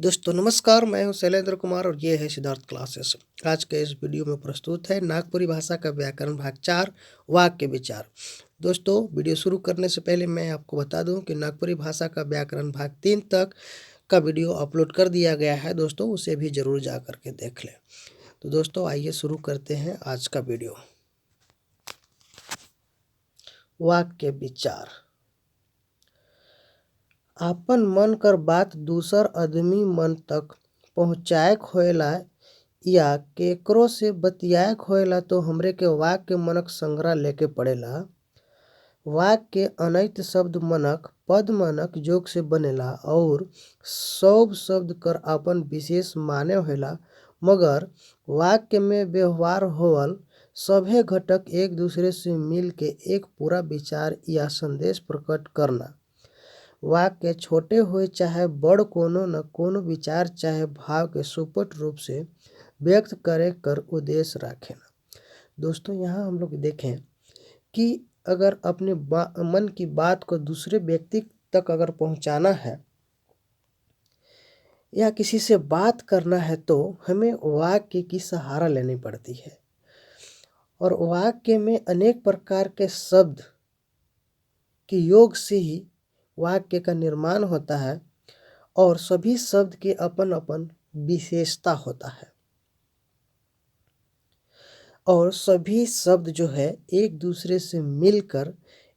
दोस्तों नमस्कार, मैं हूं शैलेंद्र कुमार और ये है सिद्धार्थ क्लासेस। आज के इस वीडियो में प्रस्तुत है नागपुरी भाषा का व्याकरण भाग 4 वाक्य विचार। दोस्तों वीडियो शुरू करने से पहले मैं आपको बता दूं कि नागपुरी भाषा का व्याकरण भाग 3 तक का वीडियो अपलोड कर दिया गया है। दोस्तों उसे भी जरूर जा करके देख लें। तो दोस्तों आइए शुरू करते हैं आज का वीडियो। वाक्य विचार। आपन मन कर बात दूसर आदमी मन तक पहुँचाए होएला या केकरो से बतियाए होएला तो हमरे के वाक्य मनक संग्रह लेके पड़ेला। वाक्य के अनैत शब्द मनक पद मनक जोग से बनेला और सब शब्द कर अपन विशेष माने होला, मगर वाक्य में व्यवहार होवल सभे घटक एक दूसरे से मिल के एक पूरा विचार या संदेश प्रकट करना। वाक्य छोटे हुए चाहे बड़ कोनो न कोनो विचार चाहे भाव के सुपट रूप से व्यक्त करे कर उद्देश्य रखें। दोस्तों यहाँ हम लोग देखें कि अगर अपने मन की बात को दूसरे व्यक्ति तक अगर पहुँचाना है या किसी से बात करना है तो हमें वाक्य की सहारा लेनी पड़ती है। और वाक्य में अनेक प्रकार के शब्द के योग से ही वाक्य का निर्माण होता है और सभी शब्द के अपन अपन विशेषता होता है और सभी शब्द जो है एक दूसरे से मिलकर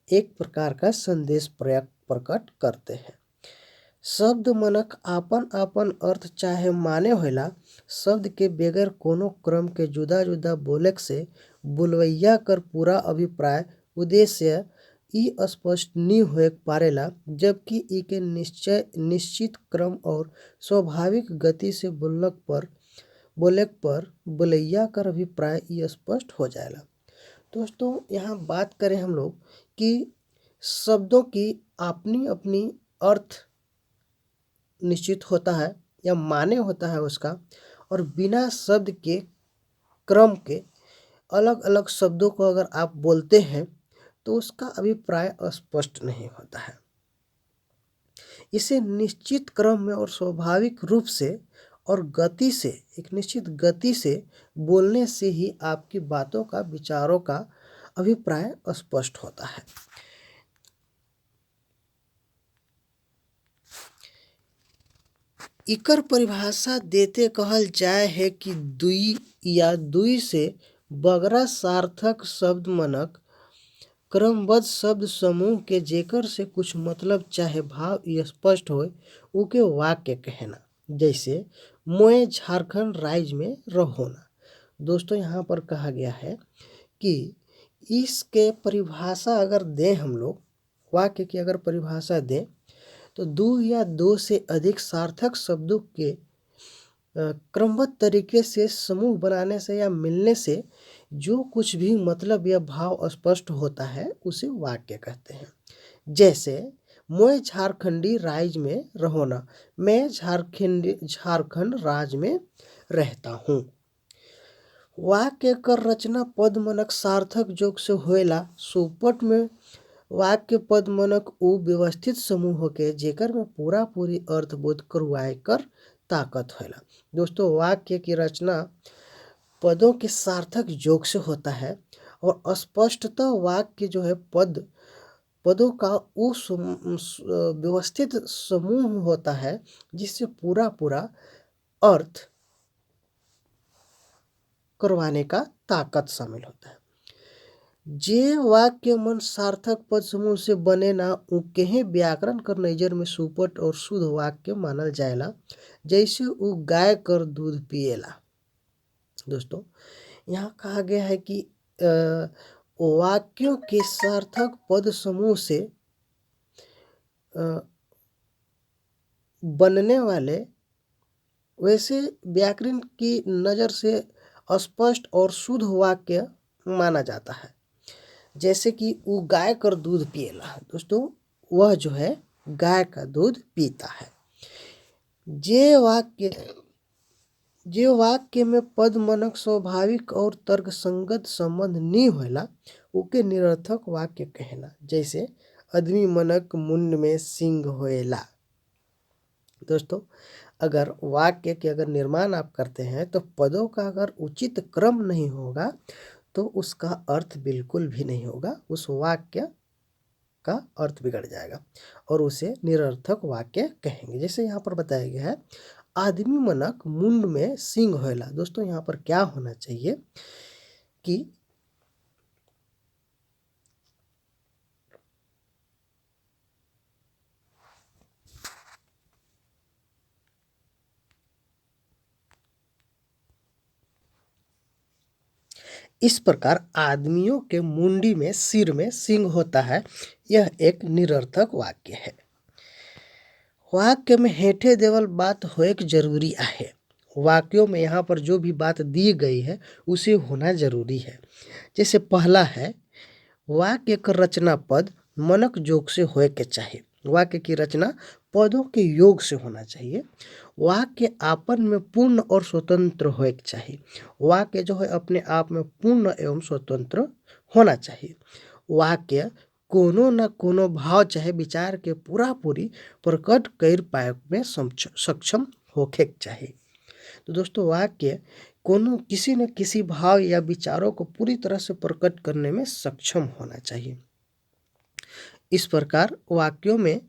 एक प्रकार का संदेश प्रकट करते हैं। शब्द मनक आपन आपन अर्थ चाहे माने होला, शब्द के बगैर कोनो क्रम के जुदा जुदा बोलेक से बोलवैया कर पूरा अभिप्राय उद्देश्य ई स्पष्ट नहीं हो पारेला, जबकि ई के निश्चित क्रम और स्वाभाविक गति से बोले पर बोलैया कर अभिप्राय ई स्पष्ट हो जाएगा। दोस्तों यहाँ बात करें हम लोग कि शब्दों की अपनी अपनी अर्थ निश्चित होता है या माने होता है उसका, और बिना शब्द के क्रम के अलग अलग शब्दों को अगर आप बोलते हैं तो उसका अभिप्राय स्पष्ट नहीं होता है। इसे निश्चित क्रम में और स्वाभाविक रूप से और गति से, एक निश्चित गति से बोलने से ही आपकी बातों का, विचारों का अभिप्राय स्पष्ट होता है। इकर परिभाषा देते कहल जाए है कि दुई या दुई से बगरा सार्थक शब्द मनक क्रमबद्ध शब्द समूह के जेकर से कुछ मतलब चाहे भाव स्पष्ट हो उके वाक्य कहना। जैसे मोए झारखंड राज्य में रहोना। दोस्तों यहाँ पर कहा गया है कि इसके परिभाषा अगर दें हम लोग, वाक्य की अगर परिभाषा दें तो दो या दो से अधिक सार्थक शब्दों के क्रमबद्ध तरीके से समूह बनाने से या मिलने से जो कुछ भी मतलब या भाव स्पष्ट होता है उसे वाक्य कहते हैं। जैसे मैं झारखंडी राज्य में रहोना, मैं झारखंड राज्य में रहता हूँ। वाक्य कर रचना पद मनक सार्थक जोग से होएला। सुपट में वाक्य पद मनक उ व्यवस्थित समूह होके जेकर में पूरा पूरी अर्थबोध करवाए कर ताकत होला। दोस्तों वाक्य की रचना पदों के सार्थक जोग से होता है और स्पष्टतः वाक्य जो है पदों का उस व्यवस्थित समूह होता है जिससे पूरा पूरा अर्थ करवाने का ताकत शामिल होता है। जे वाक्य मन सार्थक पद समूह से बने ना उके ही व्याकरण कर नजर में सुपट और शुद्ध वाक्य मानल जाएला। जैसे वो गाय कर दूध पिएला। दोस्तों यहाँ कहा गया है कि वाक्यों के सार्थक पद समूह से बनने वाले वैसे व्याकरण की नज़र से स्पष्ट और शुद्ध वाक्य माना जाता है। जैसे कि वो गाय कर दूध पिएला। दोस्तों वह जो है गाय का दूध पीता है। जे वाक्य में पद मनक स्वाभाविक और तर्क संगत संबंध नहीं होला उके निरर्थक वाक्य कहला। जैसे आदमी मनक मुंड में सिंग होएला। दोस्तों, अगर वाक्य के अगर निर्माण आप करते हैं तो पदों का अगर उचित क्रम नहीं होगा तो उसका अर्थ बिल्कुल भी नहीं होगा, उस वाक्य का अर्थ बिगड़ जाएगा और उसे निरर्थक वाक्य कहेंगे। जैसे यहाँ पर बताया गया है, आदमी मनक मुंड में सिंह होएला। दोस्तों, यहाँ पर क्या होना चाहिए कि इस प्रकार आदमियों के मुंडी में सिर में सिंह होता है, यह एक निरर्थक वाक्य है। वाक्य में हेठे देवल बात होएक जरूरी है। वाक्यों में यहाँ पर जो भी बात दी गई है उसे होना जरूरी है। जैसे पहला है, वाक्य का रचना पद मनक जोग से होए के चाहिए। वाक्य की रचना पदों के योग से होना चाहिए। वाक्य आपन में पूर्ण और स्वतंत्र होए के चाहिए। वाक्य जो है अपने आप में पूर्ण एवं स्वतंत्र होना चाहिए। वाक्य कोनो न कोनो भाव चाहे विचार के पूरा पूरी प्रकट कर पाए में सक्षम होके चाहिए। तो दोस्तों, वाक्य कोनो किसी न किसी भाव या विचारों को पूरी तरह से प्रकट करने में सक्षम होना चाहिए। इस प्रकार वाक्यों में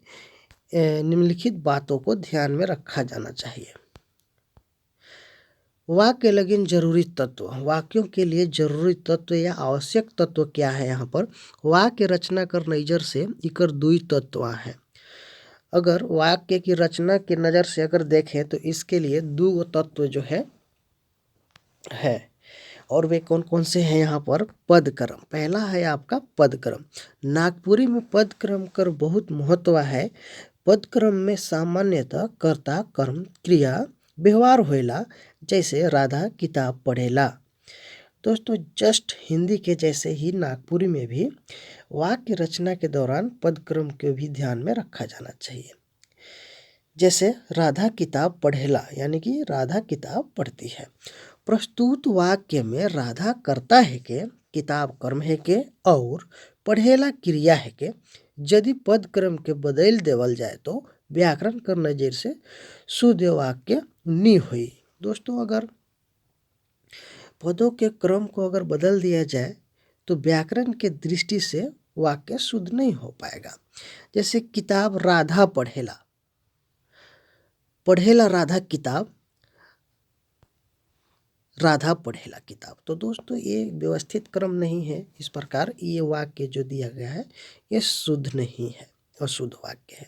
निम्नलिखित बातों को ध्यान में रखा जाना चाहिए। वाक्य लगिन जरूरी तत्व, वाक्यों के लिए जरूरी तत्व या आवश्यक तत्व क्या है। यहाँ पर वाक्य रचना कर नजर से इकर दुई तत्व हैं। अगर वाक्य की रचना के नज़र से अगर देखें तो इसके लिए दो तत्व जो है और वे कौन कौन से हैं। यहाँ पर पदक्रम, पहला है आपका पदक्रम। नागपुरी में पदक्रम कर बहुत महत्व है। पदक्रम में सामान्यतः कर्ता कर्म क्रिया व्यवहार होएला, जैसे राधा किताब पढ़ेला। दोस्तों, जस्ट हिंदी के जैसे ही नागपुरी में भी वाक्य रचना के दौरान पदक्रम को भी ध्यान में रखा जाना चाहिए। जैसे राधा किताब पढ़ेला, यानी कि राधा किताब पढ़ती है। प्रस्तुत वाक्य में राधा करता है के, किताब कर्म है के और पढ़ेला क्रिया है के यदि पद क्रम के बदल देवल जाए तो व्याकरण कर नजर से शुद्ध वाक्य नहीं हुई। दोस्तों, अगर पदों के क्रम को अगर बदल दिया जाए तो व्याकरण के दृष्टि से वाक्य शुद्ध नहीं हो पाएगा। जैसे किताब राधा पढ़ेला, पढ़ेला राधा किताब, राधा पढ़ेला किताब। तो दोस्तों, ये व्यवस्थित क्रम नहीं है। इस प्रकार ये वाक्य जो दिया गया है ये शुद्ध नहीं है, अशुद्ध वाक्य है।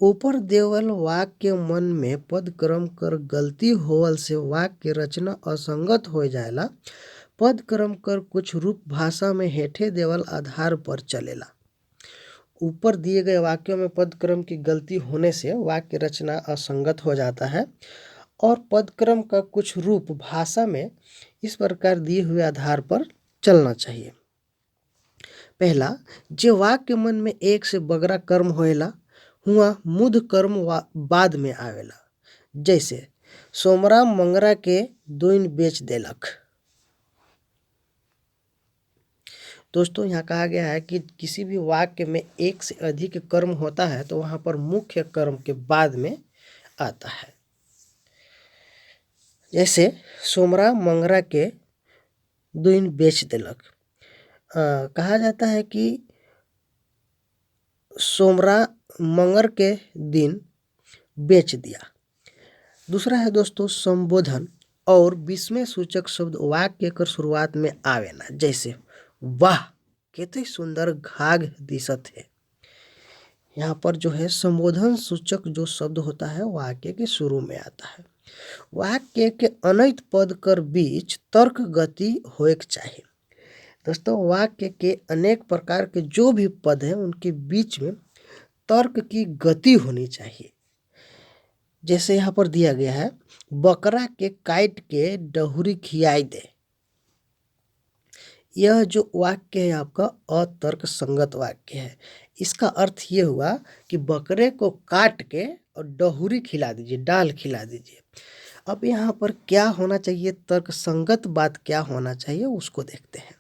ऊपर देवल वाक्य मन में पद क्रम कर गलती होवल से वाक्य रचना असंगत हो जाएला। पद क्रम कर कुछ रूप भाषा में हेठे देवल आधार पर चलेला। ऊपर दिए गए वाक्यों में पद क्रम की गलती होने से वाक्य रचना असंगत हो जाता है और पदक्रम का कुछ रूप भाषा में इस प्रकार दिए हुए आधार पर चलना चाहिए। पहला, जे वाक्य मन में एक से बगरा कर्म होएला हुआ मुद कर्म बाद में आवेला। जैसे सोमरा मंगरा के दोइन बेच देलक। दोस्तों, यहाँ कहा गया है कि किसी भी वाक्य में एक से अधिक कर्म होता है तो वहाँ पर मुख्य कर्म के बाद में आता है। जैसे सोमरा मंगरा के दोइन बेच देलक। कहा जाता है कि सोमरा मंगर के दिन बेच दिया। दूसरा है दोस्तों संबोधन और विस्मय सूचक शब्द वाक्य कर शुरुआत में आवेला। जैसे वाह केते सुंदर घाघ दिसत है। यहाँ पर जो है संबोधन सूचक जो शब्द होता है वाक्य के शुरू में आता है। वाक्य के अनैत पद कर बीच तर्क गति होएक चाहिए। दोस्तों, वाक्य के अनेक प्रकार के जो भी पद हैं उनके बीच में तर्क की गति होनी चाहिए। जैसे यहाँ पर दिया गया है, बकरा के काट के डहुरी खियाई दे। यह जो वाक्य है आपका अतर्क संगत वाक्य है। इसका अर्थ ये हुआ कि बकरे को काट के और डहुरी खिला दीजिए, डाल खिला दीजिए। अब यहाँ पर क्या होना चाहिए, तर्क संगत बात क्या होना चाहिए उसको देखते हैं।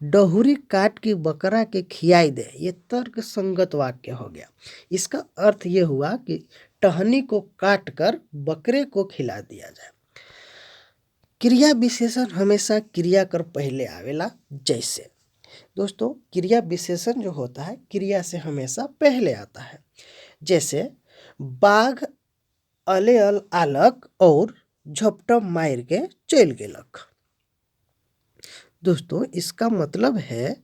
डहुरी काट के बकरा के खियाई दे, ये तर्क संगत वाक्य हो गया। इसका अर्थ ये हुआ कि टहनी को काट कर बकरे को खिला दिया जाए। क्रिया विशेषण हमेशा क्रिया कर पहले आवेला। जैसे दोस्तों क्रिया विशेषण जो होता है क्रिया से हमेशा पहले आता है। जैसे बाघ अले अल आलक और झपटा मार के चल गेलक। दोस्तों इसका मतलब है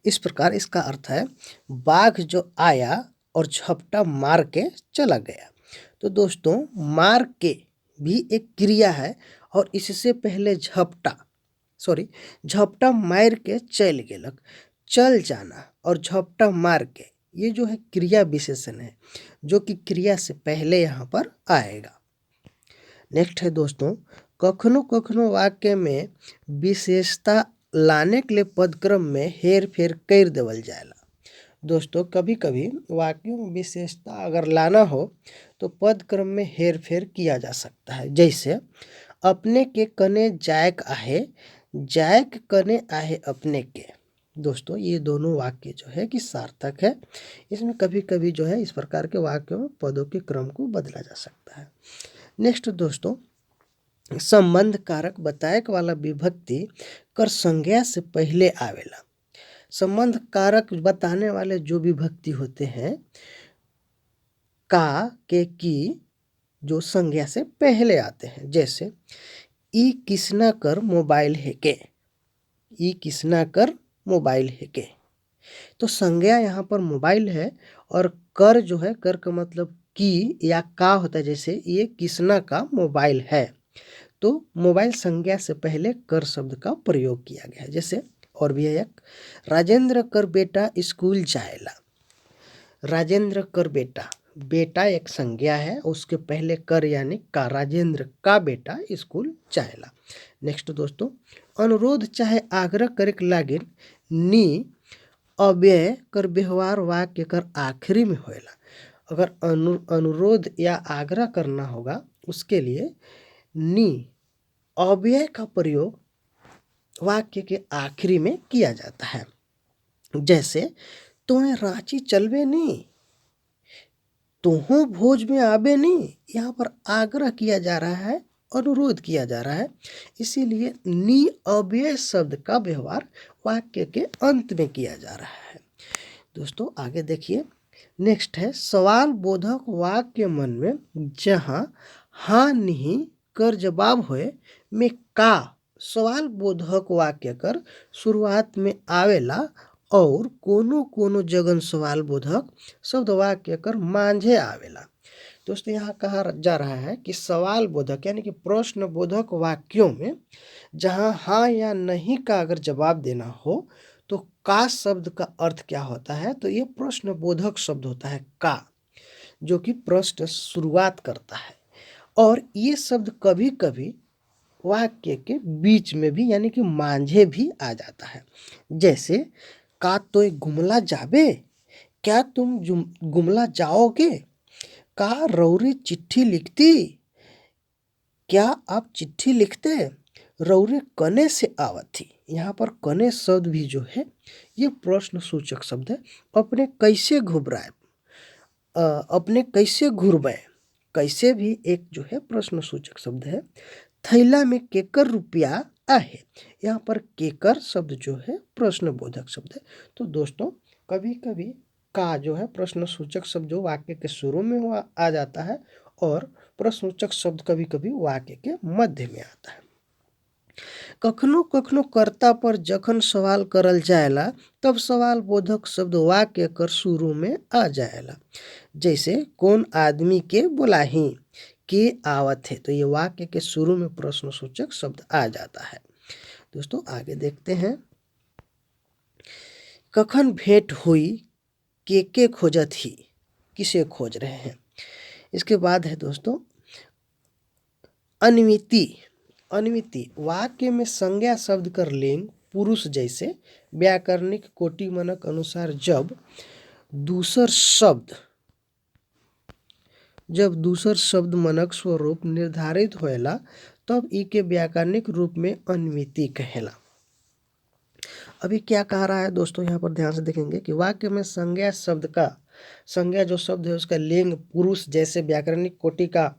इस प्रकार, इसका अर्थ है बाघ जो आया और झपटा मार के चला गया। तो दोस्तों मार के भी एक क्रिया है और इससे पहले झपटा मार के चल गेलक, चल जाना और झपटा मार के, ये जो है क्रिया विशेषण है जो कि क्रिया से पहले यहाँ पर आएगा। नेक्स्ट है दोस्तों, कखनो कखनो वाक्य में विशेषता लाने के लिए पदक्रम में हेर फेर कर देवल जाएला। दोस्तों कभी कभी वाक्यों में विशेषता अगर लाना हो तो पदक्रम में हेर फेर किया जा सकता है। जैसे अपने के कने जायक आहे, जायक कने आहे अपने के। दोस्तों ये दोनों वाक्य जो है कि सार्थक है। इसमें कभी कभी जो है इस प्रकार के वाक्यों में पदों के क्रम को बदला जा सकता है। नेक्स्ट दोस्तों, संबंध कारक बतायक वाला विभक्ति कर संज्ञा से पहले आवेला। संबंध कारक बताने वाले जो विभक्ति होते हैं का के की जो संज्ञा से पहले आते हैं। जैसे ई किसना कर मोबाइल है के, ई किसना कर मोबाइल है के। तो संज्ञा यहाँ पर मोबाइल है और कर जो है, कर का मतलब की या का होता है। जैसे ये किसना का मोबाइल है, तो मोबाइल संज्ञा से पहले कर शब्द का प्रयोग किया गया है। जैसे और भी है एक, राजेंद्र कर बेटा स्कूल जाएला। राजेंद्र कर बेटा, बेटा एक संज्ञा है, उसके पहले कर यानी का, राजेंद्र का बेटा स्कूल जाएला। नेक्स्ट दोस्तों, अनुरोध चाहे आग्रह करे लागे नी अव्यय कर व्यवहार वाक्य कर आखिरी में होएला। अगर अनुरोध या आग्रह करना होगा उसके लिए नी अव्यय का प्रयोग वाक्य के आखिरी में किया जाता है। जैसे तुम्हें रांची चलबे नहीं, तुहो भोज में आबे नहीं। यहाँ पर आग्रह किया जा रहा है, अनुरोध किया जा रहा है, इसीलिए नी अव्यय शब्द का व्यवहार वाक्य के अंत में किया जा रहा है। दोस्तों आगे देखिए, नेक्स्ट है सवाल बोधक वाक्य मन में जहाँ हाँ नहीं कर जवाब होए में का सवाल बोधक वाक्य कर शुरुआत में आवेला और कोनो कोनो जगन सवाल बोधक शब्द वाक्य कर मांझे आवेला। दोस्तों यहाँ कहा जा रहा है कि सवाल बोधक यानी कि प्रश्न बोधक वाक्यों में जहाँ हाँ या नहीं का अगर जवाब देना हो तो का शब्द का अर्थ क्या होता है, तो ये प्रश्न बोधक शब्द होता है का, जो कि प्रश्न शुरुआत करता है। और ये शब्द कभी कभी वाक्य के बीच में भी यानी कि मांझे भी आ जाता है। जैसे का तो गुमला जाबे, क्या तुम गुमला जाओगे, का रौरी चिट्ठी लिखती, क्या आप चिट्ठी लिखते, रौरे कने से आवत थी। यहाँ पर कने शब्द भी जो है ये प्रश्न सूचक शब्द है। अपने कैसे घुबराए, अपने कैसे घुरबे, कैसे भी एक जो है प्रश्न सूचक शब्द है। थैला में केकर रुपया आहे, यहाँ पर केकर शब्द जो है प्रश्न बोधक शब्द है। तो दोस्तों कभी कभी का जो है प्रश्न सूचक शब्द जो वाक्य के शुरू में आ जाता है और प्रश्न सूचक शब्द कभी कभी वाक्य के मध्य में आता है। कखनो कखनो कर्ता पर जखन सवाल करल जाएला तब सवाल बोधक शब्द वाक्य कर शुरू में आ जाएला। जैसे कौन आदमी के बुलाही, के आवत है, तो ये वाक्य के शुरू में प्रश्न सूचक शब्द आ जाता है। दोस्तों आगे देखते हैं, कखन भेंट हुई, के खोजत ही, किसे खोज रहे हैं। इसके बाद है दोस्तों अनिमिति। अनिमिति वाक्य में संज्ञा शब्द कर लिंग पुरुष जैसे व्याकरणिक कोटि मनक अनुसार जब दूसर शब्द मनक स्वरूप निर्धारित होएला तब ई के व्याकरणिक रूप में अनिमिति कहेला। अभी क्या कह रहा है दोस्तों, यहाँ पर ध्यान से देखेंगे कि वाक्य में संज्ञा शब्द का, संज्ञा जो शब्द है उसका लिंग पुरुष जैसे व्याकरणिक कोटि का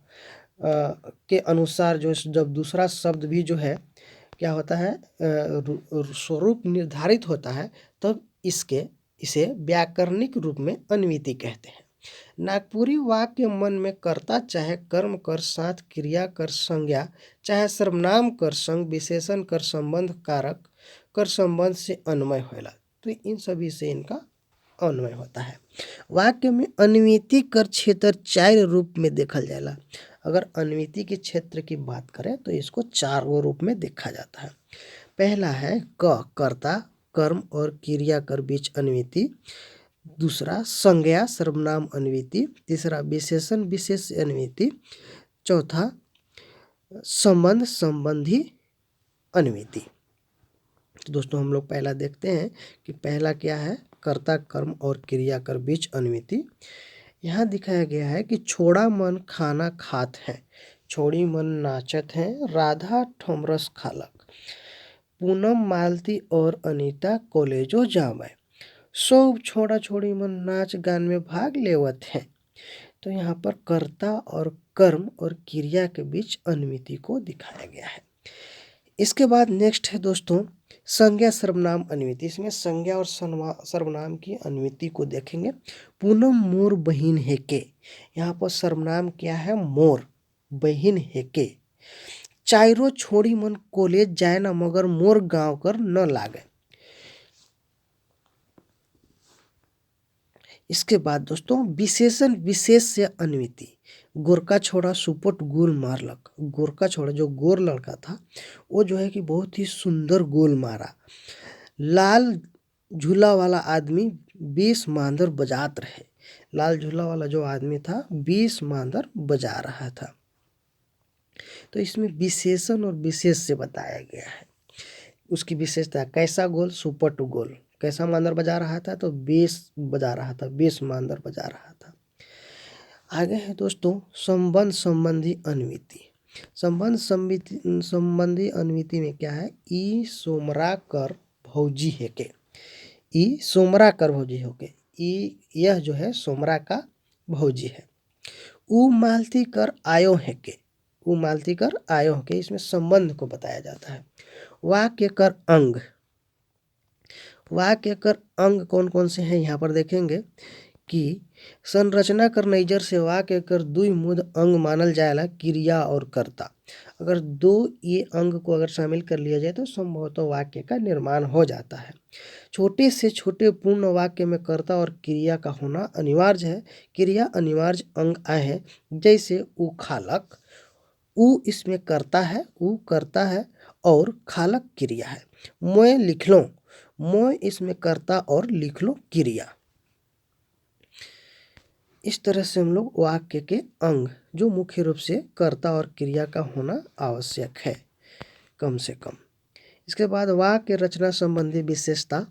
के अनुसार जो जब दूसरा शब्द भी जो है क्या होता है स्वरूप निर्धारित होता है, तब इसे व्याकरणिक रूप में अन्विति कहते हैं। नागपुरी वाक्य मन में कर्ता चाहे कर्म कर साथ क्रिया कर संज्ञा चाहे सर्वनाम कर संग विशेषण कर संबंध कारक कर संबंध से अन्वय होला, तो इन सभी से इनका अन्वय होता है। वाक्य में अन्विति कर क्षेत्र 4 रूप में देखल जाला। अगर अन्विति के क्षेत्र की बात करें तो इसको 4 रूप में देखा जाता है। पहला है कर्ता कर्म और क्रिया कर बीच अन्विति, दूसरा संज्ञा सर्वनाम अन्विति, तीसरा विशेषण विशेष अन्विति, चौथा संबंध संबंधी अन्विति। तो दोस्तों हम लोग पहला देखते हैं कि पहला क्या है, कर्ता कर्म और क्रिया कर बीच अन्विति। यहाँ दिखाया गया है कि छोड़ा मन खाना खात है, छोड़ी मन नाचत है, राधा ठोमरस खालक, पूनम मालती और अनीता कॉलेजो जावे, सब छोड़ा छोड़ी मन नाच गान में भाग लेवत हैं। तो यहाँ पर कर्ता और कर्म और क्रिया के बीच अन्विति को दिखाया गया है। इसके बाद नेक्स्ट है दोस्तों संज्ञा सर्वनाम अन्विति। इसमें संज्ञा और सर्वनाम की अन्विति को देखेंगे। पूनम मोर बहिन है के, यहाँ पर सर्वनाम क्या है, मोर बहिन है के। चायरो छोड़ी मन कॉलेज जाए ना मगर मोर गांव कर न लागे। इसके बाद दोस्तों विशेषण विशेष से अन्विति। गोरका छोड़ा सुपट गोल मारलक, गोरका छोड़ा जो गोर लड़का था वो जो है कि बहुत ही सुंदर गोल मारा। लाल झूला वाला आदमी 20 मांदर बजात रहे, लाल झूला वाला जो आदमी था 20 मांदर बजा रहा था। तो इसमें विशेषण और विशेष से बताया गया है। उसकी विशेषता कैसा गोल, सुपट गोल। कैसा मांदर बजा रहा था, तो 20 बजा रहा था, 20 मांदर बजा रहा था। आगे है दोस्तों संबंध संबंधी अन्विति। संबंध संबंधी अन्विति में क्या है, ई सोमरा कर भौजी है के, ई सोमरा कर भौजी हो के, ई यह जो है सोमरा का भौजी है। ऊ मालती कर आयो है के, ऊ मालती कर आयो है के, इसमें संबंध को बताया जाता है। वाक्य कर अंग, वाक्य कर अंग कौन कौन से हैं यहाँ पर देखेंगे कि संरचना कर नैजर से वाक्य कर दुई मुद अंग मानल जाएला, क्रिया और कर्ता। अगर 2 ये अंग को अगर शामिल कर लिया जाए तो संभवतः वाक्य का निर्माण हो जाता है। छोटे से छोटे पूर्ण वाक्य में कर्ता और क्रिया का होना अनिवार्य है। क्रिया अनिवार्य अंग आए हैं, जैसे ऊ खालक, ऊ इसमें कर्ता है, ऊ करता है और खालक क्रिया है। मोय लिख लो, मोय इसमें कर्ता और लिख लो क्रिया। इस तरह से हम लोग वाक्य के अंग जो मुख्य रूप से कर्ता और क्रिया का होना आवश्यक है कम से कम। इसके बाद वाक्य रचना संबंधी विशेषता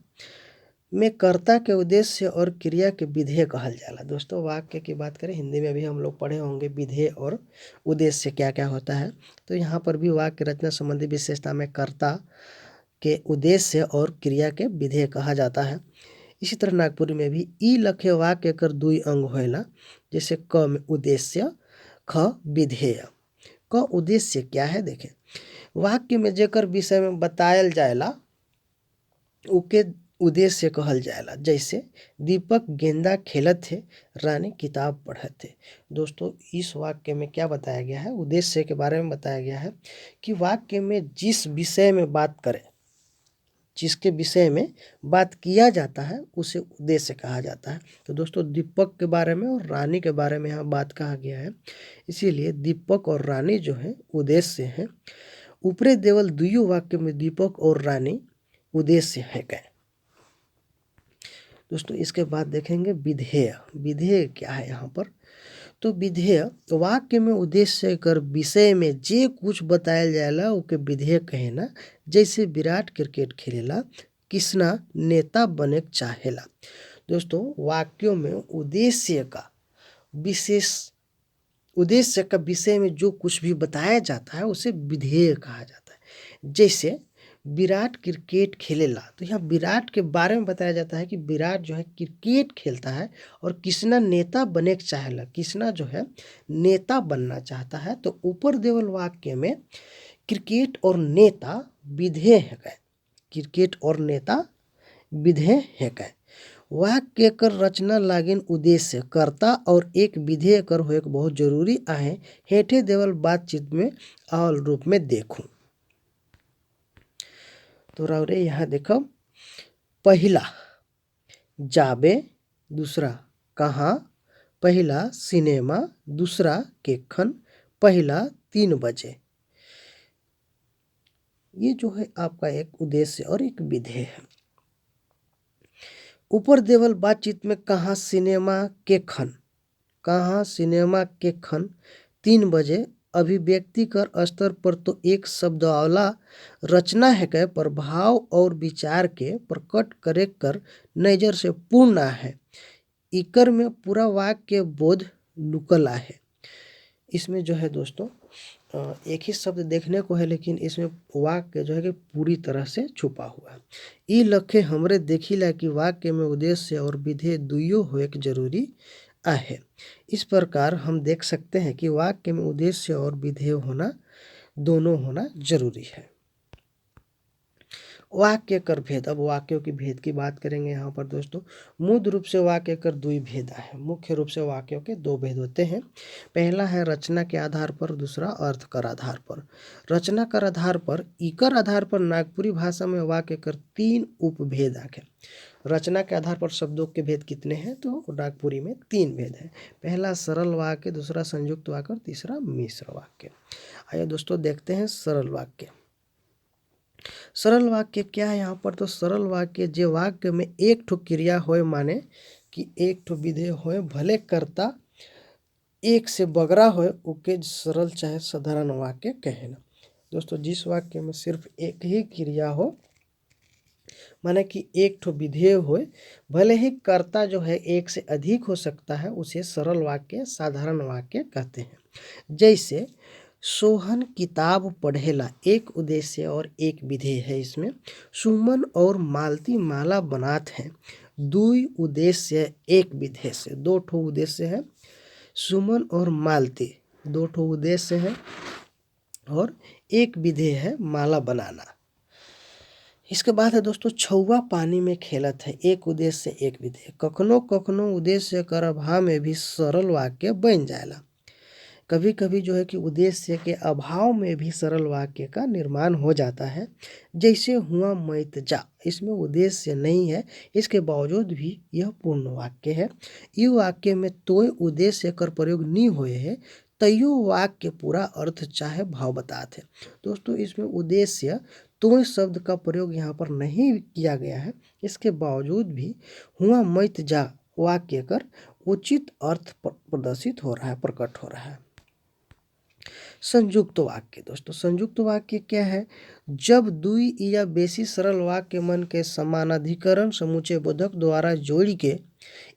में कर्ता के उद्देश्य और क्रिया के विधेय कहल जाला। दोस्तों वाक्य की बात करें, हिंदी में भी हम लोग पढ़े होंगे विधेय और उद्देश्य क्या क्या होता है। तो यहाँ पर भी वाक्य रचना संबंधी विशेषता में कर्ता के उद्देश्य और क्रिया के विधेय कहा जाता है। इसी तरह नागपुरी में भी ई लखे वाक्य कर 2 अंग होला, जैसे क में उद्देश्य, ख विधेय। क उद्देश्य क्या है, देखें वाक्य में जेकर विषय में बतायल जाएला उके उद्देश्य कहल जाएला। जैसे दीपक गेंदा खेलत थे, रानी किताब पढ़त थे। दोस्तों इस वाक्य में क्या बताया गया है, उद्देश्य के बारे में बताया गया है कि वाक्य में जिस विषय में बात करें, जिसके विषय में बात किया जाता है उसे उद्देश्य कहा जाता है। तो दोस्तों दीपक के बारे में और रानी के बारे में यहाँ बात कहा गया है, इसीलिए दीपक और रानी जो है उद्देश्य हैं। ऊपरे देवल दुइयों वाक्य में दीपक और रानी उद्देश्य है गए। दोस्तों इसके बाद देखेंगे विधेय। विधेय क्या है यहाँ पर, तो विधेय वाक्य में उद्देश्य कर विषय में जे कुछ बतायल जाएला ओके विधेय कहेला। जैसे विराट क्रिकेट खेलेला, कृष्णा नेता बने चाहेला। दोस्तों वाक्यों में उद्देश्य का विषय में जो कुछ भी बताया जाता है उसे विधेय कहा जाता है। जैसे विराट क्रिकेट खेलेला। तो यहाँ विराट के बारे में बताया जाता है कि विराट जो है क्रिकेट खेलता है और कृष्णा नेता बने के चाहेला, कृष्णा जो है नेता बनना चाहता है। तो ऊपर देवल वाक्य में क्रिकेट और नेता विधेय है गए, क्रिकेट और नेता विधेय है गए। वाक्य कर रचना लागिन उद्देश्य कर्ता और एक विधेय कर हो बहुत जरूरी आहे। हेठे देवल बातचीत में अवल रूप में देखूं। तो रावरे यहाँ देखो, पहला जाबे, दूसरा कहाँ, पहला सिनेमा, दूसरा केखन, पहला 3 बजे। ये जो है आपका एक उद्देश्य और एक विधेय है। ऊपर देवल बातचीत में कहाँ सिनेमा केखन, कहाँ सिनेमा केखन 3 बजे अभिव्यक्ति कर स्तर पर तो एक शब्दावला रचना है के प्रभाव और विचार के प्रकट करे कर नजर से पूर्ण है। इकर में पूरा वाक्य बोध लुकला है। इसमें जो है दोस्तों एक ही शब्द देखने को है, लेकिन इसमें वाक्य जो है कि पूरी तरह से छुपा हुआ है। ई लखे हमरे देखिला कि वाक्य में उद्देश्य और विधेय दुइयो हो एक जरूरी आहे। इस प्रकार हम देख सकते हैं कि वाक्य में उद्देश्य और विधेय होना दोनों होना जरूरी है। वाक्य कर भेद, अब वाक्यों की भेद की बात करेंगे यहाँ पर दोस्तों। मूल रूप से वाक्य कर दुई भेद है। मुख्य रूप से वाक्यों के 2 भेद होते हैं। पहला है रचना के आधार पर, दूसरा अर्थ कर आधार पर। रचना कर आधार पर, इकर आधार पर नागपुरी भाषा में वाक्य कर 3 उपभेद आके। रचना के आधार पर शब्दों के भेद कितने हैं, तो नागपुरी में 3 भेद है। पहला सरल वाक्य, दूसरा संयुक्त वाक्य और तीसरा मिश्र वाक्य। आइए दोस्तों देखते हैं सरल वाक्य। सरल वाक्य क्या है यहाँ पर, तो सरल वाक्य जे वाक्य में एक ठो क्रिया होए, माने कि एक ठो विधेय होए, भले कर्ता एक से बगरा होए, उके सरल चाहे साधारण वाक्य कहेला। दोस्तों जिस वाक्य में सिर्फ एक ही क्रिया हो, माने कि एक ठो विधेय होए, भले ही कर्ता जो है एक से अधिक हो सकता है, उसे सरल वाक्य साधारण वाक्य कहते हैं। जैसे सोहन किताब पढ़ेला, एक उद्देश्य और एक विधेय है इसमें। सुमन और मालती माला बनात हैं, 2 उद्देश्य एक विधेय से। 2 ठो उद्देश्य है, सुमन और मालती 2 ठो उद्देश्य है और एक विधेय है माला बनाना। इसके बाद है दोस्तों छौवा पानी में खेलत है, एक उद्देश्य एक विधेय। कखनो कखनो उद्देश्य कर अभाव में भी सरल वाक्य बन जाएला। कभी कभी जो है कि उद्देश्य के अभाव में भी सरल वाक्य का निर्माण हो जाता है। जैसे हुआ मैत जा, इसमें उद्देश्य नहीं है, इसके बावजूद भी यह पूर्ण वाक्य है। ये वाक्य में तोय उद्देश्य कर प्रयोग नहीं हुए है, तैयो वाक्य पूरा अर्थ चाहे भाव बताते हैं। दोस्तों इसमें उद्देश्य तोय शब्द का प्रयोग यहाँ पर नहीं किया गया है, इसके बावजूद भी हुआ मैत जा वाक्य कर उचित अर्थ प्रदर्शित हो रहा है, प्रकट हो रहा है। संयुक्त वाक्य दोस्तों, संयुक्त वाक्य क्या है, जब 2 या बेसी सरल वाक्य मन के समानाधिकरण समुच्चय बोधक द्वारा जोड़ के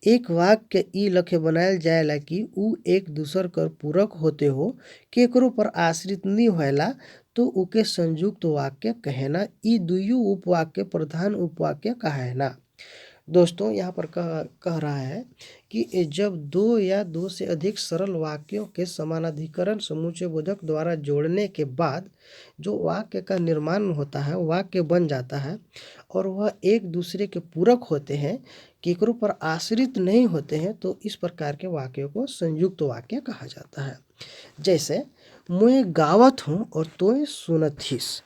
एक वाक्य ई लखे बनायल जाएला कि उ एक दूसर कर पूरक होते हो, केकरो पर आश्रित नहीं होएला, तो उके संयुक्त वाक्य कहेना। ई दुइयो उपवाक्य प्रधान उपवाक्य कहेना। दोस्तों यहाँ पर कह रहा है कि जब 2 या 2 से अधिक सरल वाक्यों के समानाधिकरण समुच्चय बोधक द्वारा जोड़ने के बाद जो वाक्य का निर्माण होता है, वाक्य बन जाता है और वह एक दूसरे के पूरक होते हैं, केकरो पर आश्रित नहीं होते हैं, तो इस प्रकार के वाक्यों को संयुक्त वाक्य कहा जाता है। जैसे मैं गावत हूँ और तोय सुनथिस,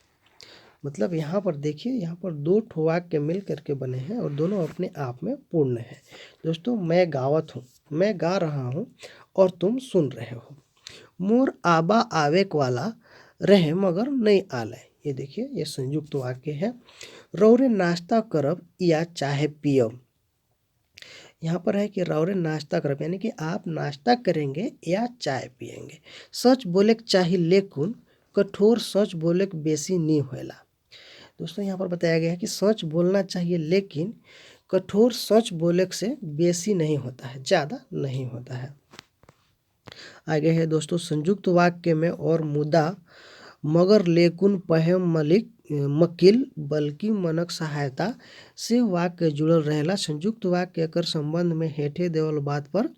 मतलब यहाँ पर देखिए, यहाँ पर 2 ठो वाक्य मिल करके बने हैं और दोनों अपने आप में पूर्ण है। दोस्तों मैं गावत हूँ, मैं गा रहा हूँ और तुम सुन रहे हो। मोर आबा आवेक वाला रहे मगर नहीं आले, ये देखिए ये संयुक्त वाक्य है। रौरे नाश्ता करब या चाहे पियब, यहाँ पर है कि रौरे नाश्ता करब यानी कि आप नाश्ता करेंगे या चाय पिएंगे। सच बोले चाहिए लेकिन कठोर सच बोले बेसी नहीं होएला। दोस्तों यहाँ पर बताया गया है कि सच बोलना चाहिए, लेकिन कठोर सच बोले से बेसी नहीं होता है, ज़्यादा नहीं होता है। आगे है दोस्तों संयुक्त वाक्य में और मुद्दा मगर लेकुन पहे मलिक मकिल बल्कि मनक सहायता से वाक्य जुड़ल रहेला। संयुक्त वाक्य एकर संबंध में हेठे देवल बात पर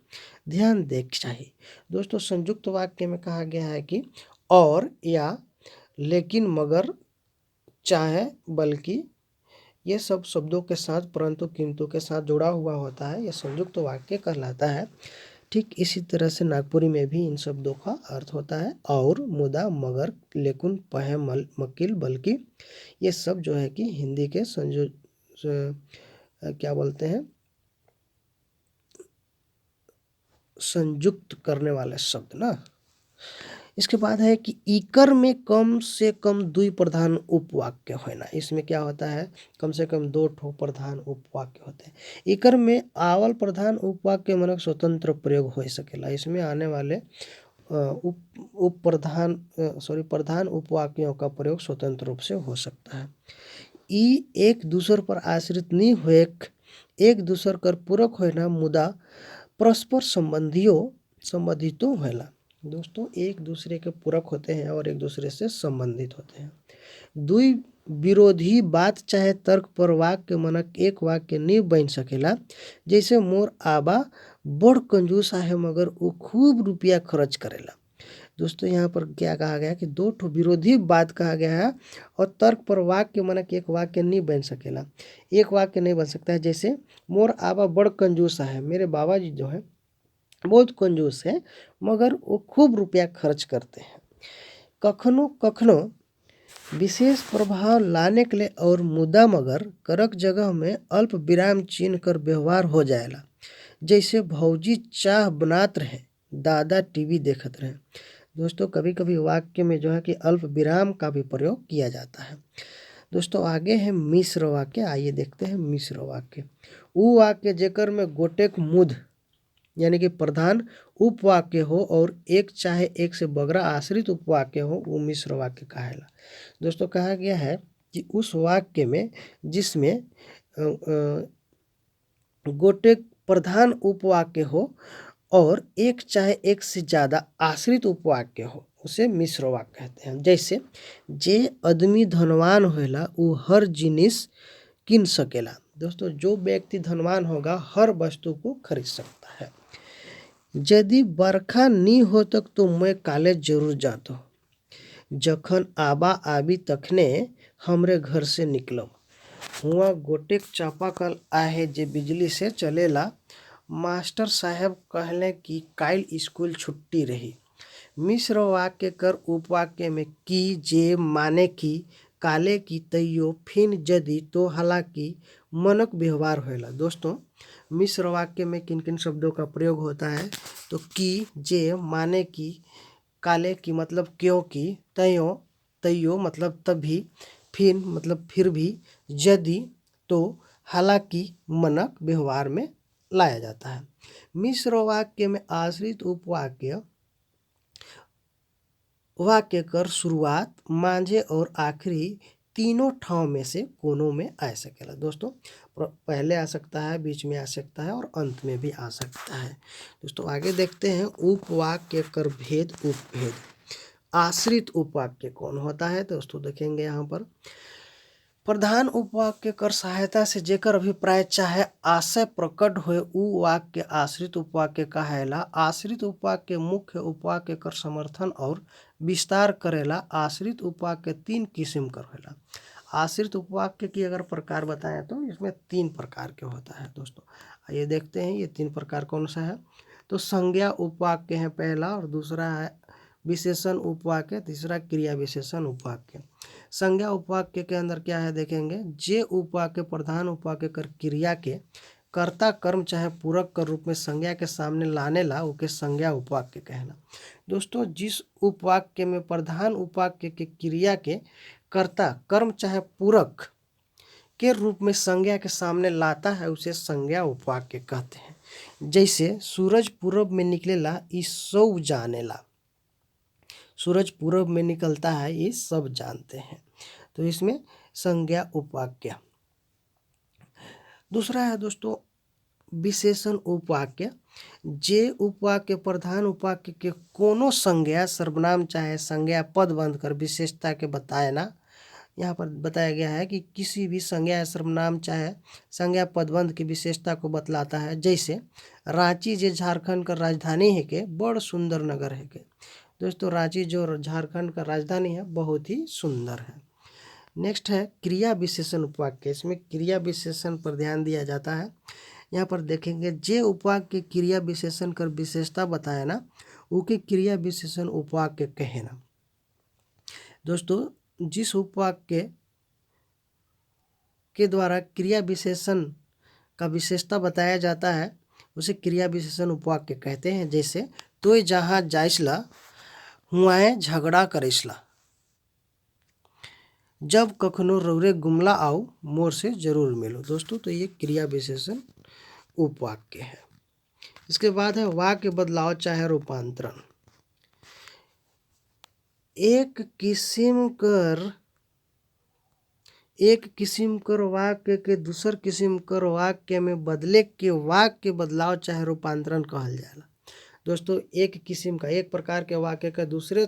ध्यान देके चाहिए। दोस्तों संयुक्त वाक्य में कहा गया है कि और या लेकिन मगर चाहे बल्कि ये सब शब्दों के साथ परंतु किंतु के साथ जुड़ा हुआ होता है, यह संयुक्त वाक्य कहलाता है। ठीक इसी तरह से नागपुरी में भी इन शब्दों का अर्थ होता है और, मुदा, मगर, लेकुन, पहे, मकिल, बल्कि। ये सब जो है कि हिंदी के क्या बोलते हैं, संयुक्त करने वाले शब्द ना। इसके बाद है कि इकर में कम से कम दुई प्रधान उपवाक्य होना। इसमें क्या होता है, कम से कम 2 ठो प्रधान उपवाक्य होते हैं। इकर में आवल प्रधान उपवाक्य मनक स्वतंत्र प्रयोग हो सकेला। इसमें आने वाले प्रधान उपवाक्यों का प्रयोग स्वतंत्र रूप से हो सकता है। ई एक दूसर पर आश्रित नहीं हुए, एक दूसर कर पूरक होना, मुदा परस्पर संबंधितों होला। दोस्तों एक दूसरे के पूरक होते हैं और एक दूसरे से संबंधित होते हैं। दुई विरोधी बात चाहे तर्क पर वाक्य मनक एक वाक्य नहीं बन सकेला। जैसे मोर आबा बड़ कंजूस है मगर वो खूब रुपया खर्च करेला। दोस्तों यहाँ पर क्या कहा गया कि 2 ठो विरोधी बात कहा गया है और तर्क पर वाक्य मनक एक वाक्य नहीं बन सकेला, एक वाक्य नहीं बन सकता है। जैसे मोर आबा बड़ कंजूस है, मेरे बाबा जी जो है बहुत कंजूस है मगर वो खूब रुपया खर्च करते हैं। कखनो कखनो विशेष प्रभाव लाने के लिए और मुदा मगर करक जगह में अल्प विराम चिन्ह कर व्यवहार हो जाएगा। जैसे भौजी चाह बनात रहे, दादा टीवी देखत रहे। दोस्तों कभी कभी वाक्य में जो है कि अल्प विराम का भी प्रयोग किया जाता है। दोस्तों आगे है मिश्र वाक्य। आइए देखते हैं मिश्र वाक्य। वो वाक्य जेकर में गोटेक मुद यानी कि प्रधान उपवाक्य हो और एक चाहे एक से बगरा आश्रित उपवाक्य हो, वो मिश्र वाक्य कहेला। दोस्तों कहा गया है कि उस वाक्य में जिसमें गोटेक प्रधान उपवाक्य हो और एक चाहे एक से ज़्यादा आश्रित उपवाक्य हो, उसे मिश्र वाक्य कहते हैं। जैसे जे आदमी धनवान होएला वो हर जिनिस किन सकेला। दोस्तों जो व्यक्ति धनवान होगा हर वस्तु को खरीद सकता है। यदि बरखा नहीं हो तक तो मैं कॉलेज जरूर जाता हूँ, जखन आबा आबी तखने हमरे घर से निकलब। हुआ गोटेक चापाकल आहे जे बिजली से चलेला। मास्टर साहब कहले कि काल स्कूल छुट्टी रही। मिश्र वाक्य कर उपवाक्य में की, जे, माने की, काले की, तैयो, फिन, जदि, तो, हालांकि, मनक व्यवहार होएला। दोस्तों मिश्र वाक्य में किन किन शब्दों का प्रयोग होता है, तो की, जे, माने की, काले की मतलब क्योंकि, तैयो मतलब तभी, फिन मतलब फिर भी, यदि तो, हालांकि मनक व्यवहार में लाया जाता है। मिश्र वाक्य में आश्रित उपवाक्य वाक्य कर शुरुआत, मांझे और आखिरी तीनों ठाव में से कोनों में आ सकेला। दोस्तों पहले आ सकता है, बीच में आ सकता है और अंत में भी आ सकता है। दोस्तों आगे देखते हैं उपवाक्य कर भेद उपभेद। आश्रित उपवाक्य कौन होता है दोस्तों देखेंगे यहाँ पर। प्रधान उपवाक्य कर सहायता से जेकर अभिप्राय चाहे आशय प्रकट होए उ वाक्य आश्रित उपवाक्य कहेला। आश्रित उपवाक्य मुख्य उपवाक्य कर समर्थन और विस्तार करेला। आश्रित उपवाक्य 3 किस्म कर होला। आश्रित उपवाक्य की अगर प्रकार बताएं तो इसमें 3 प्रकार के होता है। दोस्तों आइए देखते हैं ये 3 प्रकार कौन सा है। तो संज्ञा उपवाक्य है पहला, और दूसरा है विशेषण उपवाक्य, तीसरा क्रिया विशेषण उपवाक्य। संज्ञा उपवाक्य के अंदर क्या है देखेंगे। जे उपवाक्य प्रधान उपवाक्य कर क्रिया के कर्ता कर्म चाहे पूरक कर रूप में संज्ञा के सामने लाने ला ओके संज्ञा उपवाक्य कहना। दोस्तों जिस उपवाक्य में प्रधान उपवाक्य के क्रिया के कर्ता कर्म चाहे पूरक के रूप में संज्ञा के सामने लाता है उसे संज्ञा उपवाक्य कहते हैं। जैसे सूरज पूरब में निकलेला ई सब जानेला। सूरज पूरब में निकलता है ये सब जानते हैं, तो इसमें संज्ञा उपवाक्य। दूसरा है दोस्तों विशेषण उपवाक्य जे उपवाक्य प्रधान उपवाक्य के कोनो संज्ञा सर्वनाम चाहे संज्ञा पद बंध कर विशेषता के बताए ना। यहाँ पर बताया गया है कि किसी भी संज्ञा या सर्वनाम चाहे संज्ञा पदबंध की विशेषता को बतलाता है। जैसे रांची जे झारखंड का राजधानी है के बड़ सुंदर नगर है के। दोस्तों रांची जो झारखंड का राजधानी है बहुत ही सुंदर है। नेक्स्ट है क्रिया विशेषण उपवाक्य। इसमें क्रिया विशेषण पर ध्यान दिया जाता है। यहाँ पर देखेंगे जे उपवाक्य क्रिया विशेषण कर विशेषता बताए ना उके क्रिया विशेषण उपवाक्य कहे ना। दोस्तों जिस उपवाक्य के द्वारा क्रिया विशेषण का विशेषता बताया जाता है उसे क्रिया विशेषण उपवाक्य कहते हैं। जैसे तोय जहाँ जाइसला हुआए झगड़ा करेसला, जब कखनो रौरे गुमला आओ मोर से जरूर मिलो। दोस्तों तो ये क्रिया विशेषण उपवाक्य है। इसके बाद है वाक्य बदलाव चाहे रूपांतरण। एक किस्म कर वाक्य के दूसर किस्म कर वाक्य में बदले के वाक्य बदलाव चाहे रूपांतरण कहल जाला। दोस्तों एक किस्म का एक प्रकार के वाक्य का दूसरे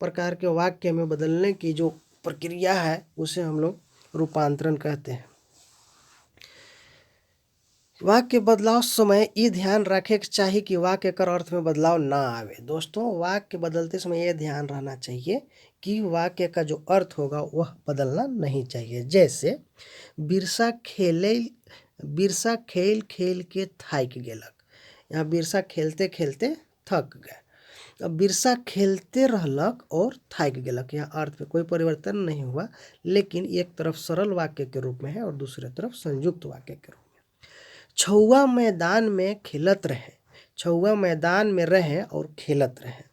प्रकार के वाक्य में बदलने की जो प्रक्रिया है उसे हम लोग रूपांतरण कहते हैं। वाक्य बदलाव समय ये ध्यान रखे के चाहिए कि वाक्य कर अर्थ में बदलाव ना आवे। दोस्तों वाक्य बदलते समय ये ध्यान रहना चाहिए कि वाक्य का जो अर्थ होगा वह बदलना नहीं चाहिए। जैसे बिरसा खेल खेल के थाक गेलक। यहाँ बिरसा खेलते खेलते थक गए। अब बिरसा खेलते रहलक और थाक गेलक, यहाँ अर्थ में कोई परिवर्तन नहीं हुआ, लेकिन एक तरफ सरल वाक्य के रूप में है और दूसरे तरफ संयुक्त वाक्य के रूप में। छौआ मैदान में खेलत रहे, छौआ मैदान में रहे और खेलत रहे।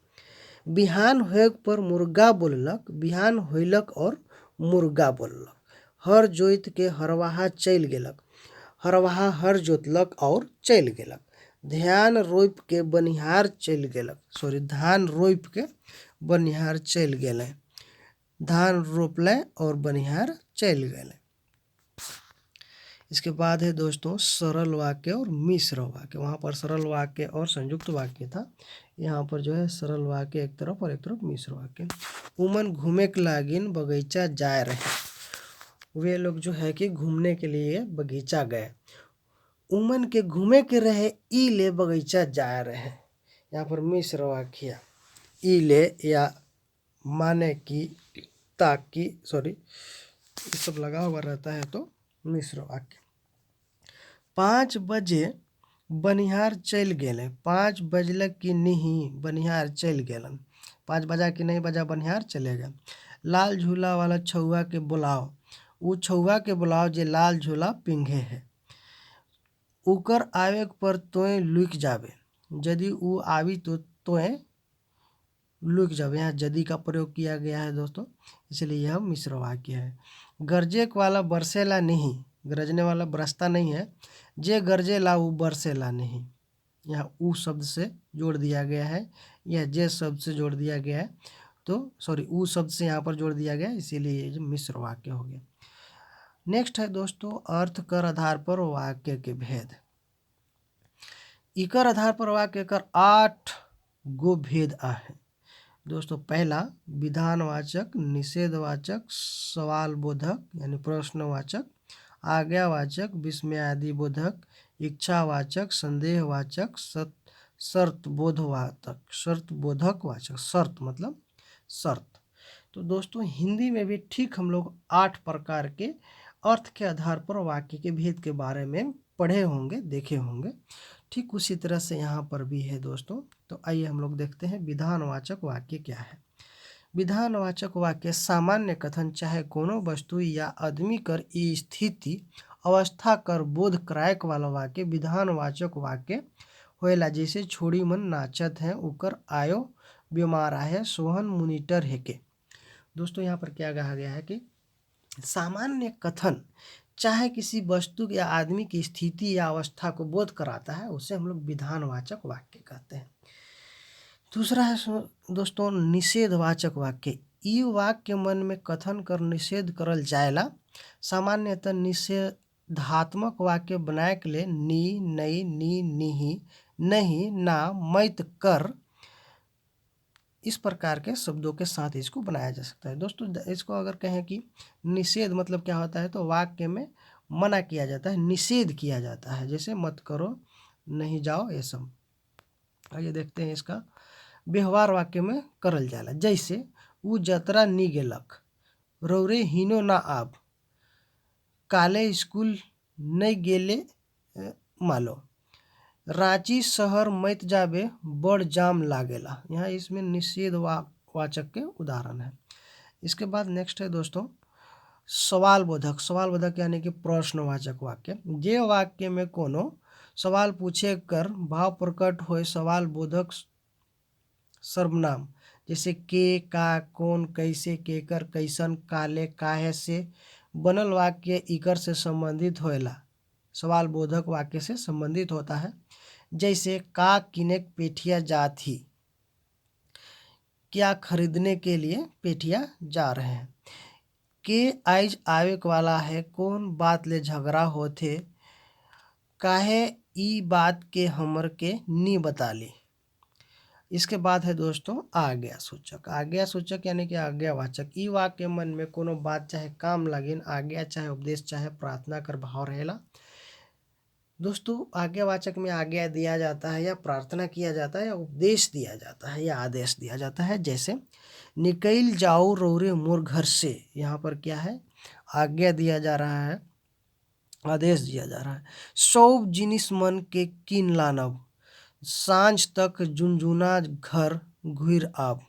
बिहान होए पर मुर्गा बोललक, बिहान होइलक और मुर्गा बोललक। हर जोत के हरवाहा चल गेलक, हरवाहा हर जोतलक और चल गेलक। धान रोप के बनिहार चल गेलक, धान रोप के बनिहार चल गेले। धान रोपले और बनिहार चल गेले। इसके बाद है दोस्तों सरल वाक्य और मिश्र वाक्य। वहाँ पर सरल वाक्य और संयुक्त वाक्य था, यहाँ पर जो है सरल वाक्य एक तरफ और एक तरफ मिश्र वाक्य। उमन घूमे के लागिन बगीचा जाए रहे। वे लोग जो है कि घूमने के लिए बगीचा गए। उमन के घूमे के रहे ई ले बगीचा जाए रहे। यहाँ पर मिश्र वाक्य ई ले या माने की ताकि ये सब लगा हुआ रहता है तो मिश्र वाक्य। 5 बजे बनिहार चल गेले, 5 बजलक कि नहीं बनिहार चल गेलन। 5 बजा कि नहीं बजा बनिहार चले गए। लाल झूला वाला छौआ के बुलाओ, वो छौआ के बुलाओ जे लाल झूला पिंघे है। उकर आवे पर तोय लुक जाबे, यदि वो आवी तो तोय लुक जाबे। यहाँ यदि का प्रयोग किया गया है दोस्तों, इसलिए यह मिश्र वाक्य है। गरजे वाला बरसेला नहीं, गरजने वाला बरसता नहीं है। जे गरजेला वो बरसेला नहीं, यहाँ ऊ शब्द से जोड़ दिया गया है या जे शब्द से जोड़ दिया गया है तो ऊ शब्द से यहाँ पर जोड़ दिया गया है, इसीलिए ये जो मिश्र वाक्य हो गया। नेक्स्ट है दोस्तों अर्थ कर आधार पर वाक्य के भेद। इकर आधार पर वाक्य कर 8 गो भेद आहे। दोस्तों पहला विधानवाचक, निषेधवाचक, सवालबोधक यानी प्रश्नवाचक, आज्ञावाचक, विस्मयादि बोधक, इच्छावाचक, संदेहवाचक, शर्तबोधक वाचक। शर्त मतलब शर्त। तो दोस्तों हिंदी में भी ठीक हम लोग 8 प्रकार के अर्थ के आधार पर वाक्य के भेद के बारे में पढ़े होंगे, देखे होंगे। ठीक उसी तरह से यहाँ पर भी है दोस्तों। तो आइए हम लोग देखते हैं विधानवाचक वाक्य क्या है। विधानवाचक वाक्य सामान्य कथन चाहे कोनो वस्तु या आदमी कर स्थिति अवस्था कर बोध करायक वाला वाक्य विधानवाचक वाक्य होएला। जैसे छोड़ी मन नाचत है उकर आयो बीमार आहे सोहन मोनिटर है के। दोस्तों यहाँ पर क्या कहा गया है कि सामान्य कथन चाहे किसी वस्तु या आदमी की स्थिति या अवस्था को बोध कराता है उसे हम लोग विधानवाचक वाक्य कहते हैं। दूसरा है दोस्तों निषेधवाचक वाक्य। ई वाक्य मन में कथन कर निषेध करल जाएला। सामान्यतः धात्मक वाक्य बनाए के लिए नी, नई, नी, निही, नहीं, ना, मैत, कर इस प्रकार के शब्दों के साथ इसको बनाया जा सकता है। दोस्तों इसको अगर कहें कि निषेध मतलब क्या होता है, तो वाक्य में मना किया जाता है, निषेध किया जाता है, जैसे मत करो, नहीं जाओ, ये सब। आइए देखते हैं इसका व्यवहार वाक्य में करल जाला। जैसे उ जतरा नी गेलक, रौरे हिनो ना आब, काले स्कूल नहीं गेले मालो, रांची शहर मत जाबे बड़ जाम लागेला। यहाँ इसमें निषेध वाचक के उदाहरण है। इसके बाद नेक्स्ट है दोस्तों सवाल बोधक। सवाल बोधक यानी कि प्रश्नवाचक वाक्य। जे वाक्य में कोनो सवाल पूछे कर भाव प्रकट होए सवाल बोधक सर्वनाम, जैसे के, का, कौन, कैसे, केकर, कैसन, काले, काहे से बनल वाक्य इकर से संबंधित होएला, सवाल बोधक वाक्य से संबंधित होता है। जैसे का किने पेठिया जा थी, क्या खरीदने के लिए पेठिया जा रहे हैं। के आइज आवे वाला है, कौन बात ले झगड़ा होथे, काहे ई बात के हमर के नी बताली। इसके बाद है दोस्तों आज्ञा सूचक। आज्ञा सूचक यानी कि आज्ञावाचक। ई वाक्य मन में कोनो बात चाहे काम लगिन आज्ञा चाहे उपदेश चाहे प्रार्थना कर भाव रहेला। दोस्तों आज्ञावाचक में आज्ञा दिया जाता है या प्रार्थना किया जाता है या उपदेश दिया जाता है या आदेश दिया जाता है। जैसे निकल जाओ रौरे मोर घर से, यहाँ पर क्या है, आज्ञा दिया जा रहा है, आदेश दिया जा रहा है। सब जिनिस मन के किन लानब, सांझ तक झुनझुना घर घुर आब।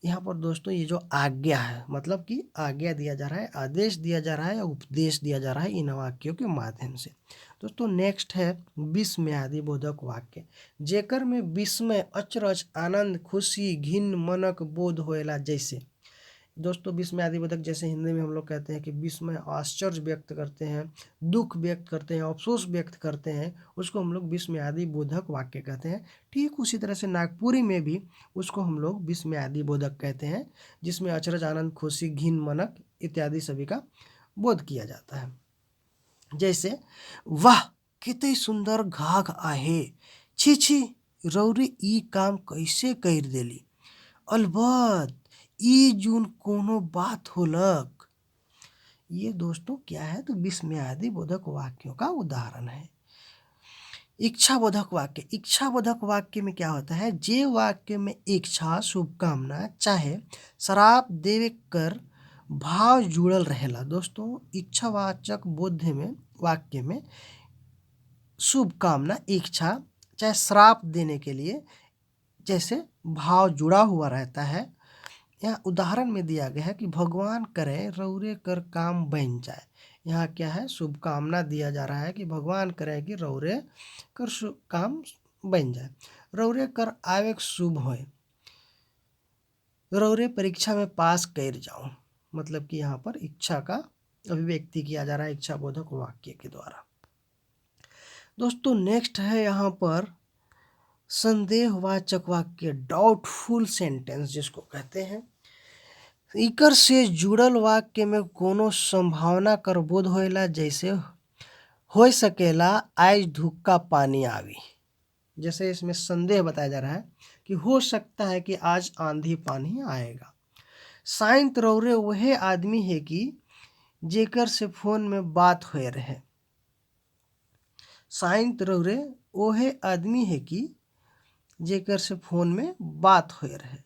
यहाँ पर दोस्तों ये जो आज्ञा है मतलब कि आज्ञा दिया जा रहा है, आदेश दिया जा रहा है या उपदेश दिया जा रहा है इन वाक्यों के माध्यम से। दोस्तों नेक्स्ट है विस्मयादि बोधक वाक्य। जेकर में विस्मय, अचरज, आनंद, खुशी, घिन, मनक बोध होएला। जैसे दोस्तों विस्मयादि बोधक जैसे हिंदी में हम लोग कहते हैं कि विस्मय आश्चर्य व्यक्त करते हैं, दुख व्यक्त करते हैं, अफसोस व्यक्त करते हैं, उसको हम लोग विस्मयादि बोधक वाक्य कहते हैं। ठीक उसी तरह से नागपुरी में भी उसको हम लोग विस्मयादि बोधक कहते हैं, जिसमें अचरज, आनंद, खुशी, घिन, मनक इत्यादि सभी का बोध किया जाता है। जैसे वाह कितनी सुंदर घाघ आहे, छी छी रौरी ई काम कैसे कर देली, अलबत ई जून कोनो बात होलक। ये दोस्तों क्या है, तो विस्मयादि बोधक वाक्यों का उदाहरण है। इच्छा बोधक वाक्य। इच्छा बोधक वाक्य में क्या होता है, जे वाक्य में इच्छा, शुभकामना चाहे शराब देवे कर भाव जुड़ल रहेला। दोस्तों इच्छावाचक बोध में वाक्य में शुभकामना, इच्छा चाहे श्राप देने के लिए जैसे भाव जुड़ा हुआ रहता है। यहाँ उदाहरण में दिया गया है कि भगवान करे रौरे कर काम बन जाए। यहाँ क्या है, शुभकामना दिया जा रहा है कि भगवान करे कि रौरे कर काम बन जाए, रौरे कर आवे शुभ होए, रौरे परीक्षा में पास कर जाऊं। मतलब कि यहाँ पर इच्छा का अभिव्यक्ति किया जा रहा है इच्छा बोधक वाक्य के द्वारा। दोस्तों नेक्स्ट है यहाँ पर संदेहवाचक वाक्य, डाउटफुल सेंटेंस जिसको कहते हैं। इकर से जुड़ल वाक्य में कोनो संभावना कर बोध होएला। जैसे हो सकेला आज धुक्का पानी आवी, जैसे इसमें संदेह बताया जा रहा है कि हो सकता है कि आज आंधी पानी आएगा। साइंत रौरे वह आदमी है कि जेकर से फोन में बात हो रहे। साइंत रौरे वह आदमी है कि जेकर से फोन में बात हो रहे।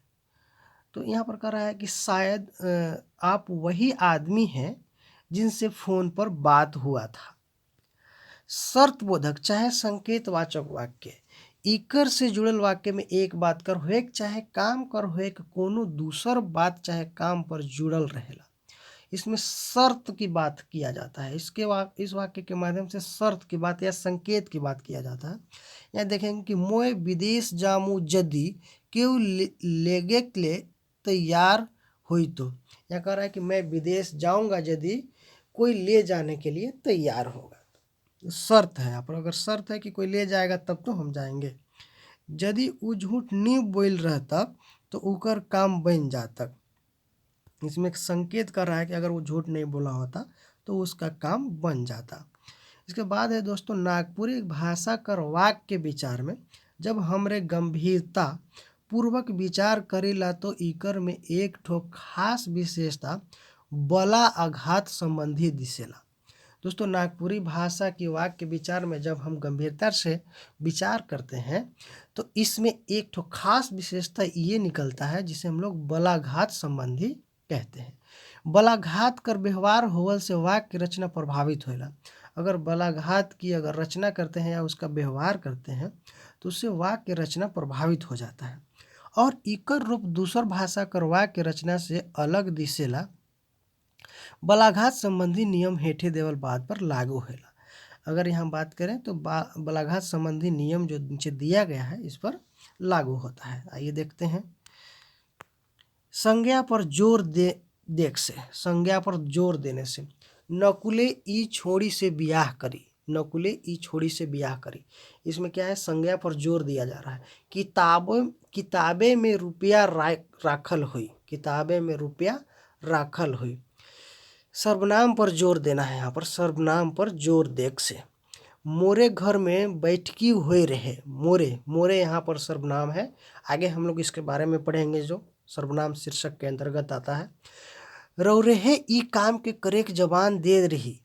तो यहाँ पर कह रहा है कि शायद आप वही आदमी हैं जिनसे फोन पर बात हुआ था। शर्त बोधक चाहे संकेतवाचक वाक्य। इकर से जुड़ल वाक्य में एक बात कर हुए चाहे काम कर हुए कोनो दूसर बात चाहे काम पर जुड़ल रहेला। इसमें शर्त की बात किया जाता है। इस वाक्य के माध्यम से शर्त की बात या संकेत की बात किया जाता है। यहाँ देखेंगे कि मोय विदेश जामू यदि क्यों लेगे के लिए तैयार हुई। तो यह कह रहा है कि मैं विदेश जाऊंगा यदि कोई ले जाने के लिए तैयार होगा। शर्त है यहाँ पर, अगर शर्त है कि कोई ले जाएगा तब तो हम जाएंगे। यदि वो झूठ नहीं बोल रहता तो उकर काम बन जाता। इसमें संकेत कर रहा है कि अगर वो झूठ नहीं बोला होता तो उसका काम बन जाता। इसके बाद है दोस्तों नागपुरी भाषा कर वाक्य विचार में जब हमरे गंभीरता पूर्वक विचार करेला तो इकर में एक ठो खास विशेषता बला आघात संबंधी दिसेला। दोस्तों नागपुरी भाषा की वाक्य विचार में जब हम गंभीरता से विचार करते हैं तो इसमें एक ठो खास विशेषता ये निकलता है जिसे हम लोग बलाघात संबंधी कहते हैं। बलाघात कर व्यवहार होवल से वाक्य रचना प्रभावित होला। अगर बलाघात की अगर रचना करते हैं या उसका व्यवहार करते हैं तो उससे वाक्य रचना प्रभावित हो जाता है और इकर रूप दूसर भाषा कर वाक्य रचना से अलग दिसेला। बलाघात संबंधी नियम हेठे देवल बात पर लागू होला। अगर यहाँ बात करें तो बलाघात संबंधी नियम जो नीचे दिया गया है इस पर लागू होता है। आइए देखते हैं। संज्ञा पर जोर संज्ञा पर जोर देने से नकुले ई छोड़ी से ब्याह करी, नकुले ई छोड़ी से ब्याह करी। इसमें क्या है, संज्ञा पर जोर दिया जा रहा है। किताबे में रुपया राखल हुई, किताबे में रुपया राखल हुई। सर्वनाम पर जोर देना है यहाँ पर, सर्वनाम पर जोर देख से मोरे घर में बैठकी हुए रहे। मोरे, मोरे यहाँ पर सर्वनाम है। आगे हम लोग इसके बारे में पढ़ेंगे जो सर्वनाम शीर्षक के अंतर्गत आता है। रौरेहे ई काम के करेक जवान दे रही,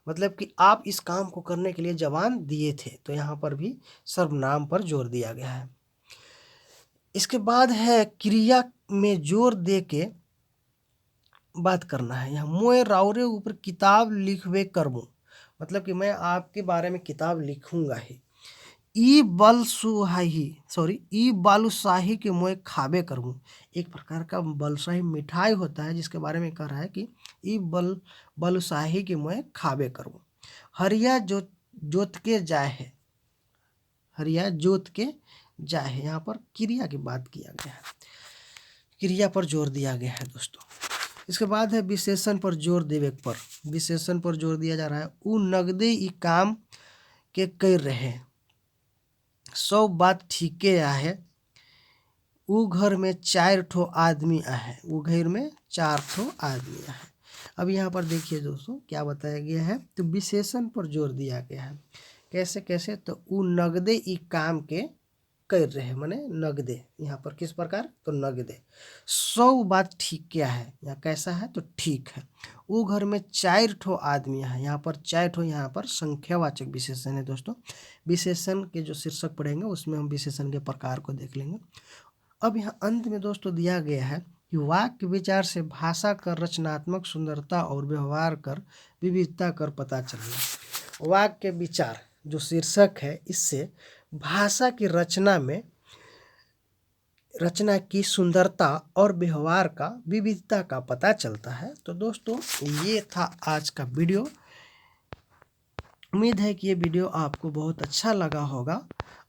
मतलब कि आप इस काम को करने के लिए जवान दिए थे, तो यहाँ पर भी सर्वनाम पर जोर दिया गया है। इसके बाद है क्रिया में जोर दे के बात करना है। यहाँ मोए राउरे ऊपर किताब लिखवे करबू, मतलब कि मैं आपके बारे में किताब लिखूंगा ही। ई बालूशाही के मोए खाबे करबू, एक प्रकार का बालूशाही मिठाई होता है जिसके बारे में कह रहा है कि ई बालूशाही के मोए खाबे करबू। हरिया जोत के जाए है, हरिया जोत के जाए है, यहाँ पर क्रिया की बात किया गया है, क्रिया पर जोर दिया गया है दोस्तों। इसके बाद है विशेषण पर जोर देवे पर, विशेषण पर जोर दिया जा रहा है। उ नगदे ई काम के कर रहे, सब बात ठीके आहे। उ घर में 4 ठो आदमी आहे, उ घर में 4 ठो आदमी आहे। अब यहाँ पर देखिए दोस्तों क्या बताया गया है, तो विशेषण पर जोर दिया गया है। कैसे कैसे, तो उ नगदे ई काम के कर रहे, माने नगदे, यहाँ पर किस प्रकार, तो नगदे। 100 बात ठीक क्या है, यहाँ कैसा है, तो ठीक है। वो घर में 4 ठो आदमी है, यहाँ पर 4 ठो, यहाँ पर संख्यावाचक विशेषण है दोस्तों। विशेषण के जो शीर्षक पढ़ेंगे उसमें हम विशेषण के प्रकार को देख लेंगे। अब यहाँ अंत में दोस्तों दिया गया है कि वाक्य विचार से भाषा कर रचनात्मक सुंदरता और व्यवहार कर विविधता कर पता चलेगा। वाक्य विचार जो शीर्षक है, इससे भाषा की रचना में रचना की सुंदरता और व्यवहार का विविधता का पता चलता है। तो दोस्तों ये था आज का वीडियो। उम्मीद है कि ये वीडियो आपको बहुत अच्छा लगा होगा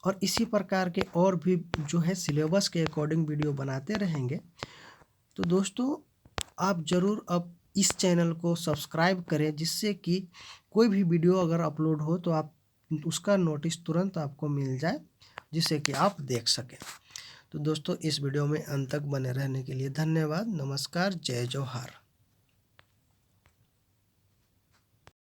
और इसी प्रकार के और भी जो है सिलेबस के अकॉर्डिंग वीडियो बनाते रहेंगे। तो दोस्तों आप ज़रूर अब इस चैनल को सब्सक्राइब करें, जिससे कि कोई भी वीडियो अगर अपलोड हो तो आप उसका नोटिस तुरंत आपको मिल जाए, जिससे कि आप देख सकें। तो दोस्तों इस वीडियो में अंत तक बने रहने के लिए धन्यवाद। नमस्कार, जय जोहार।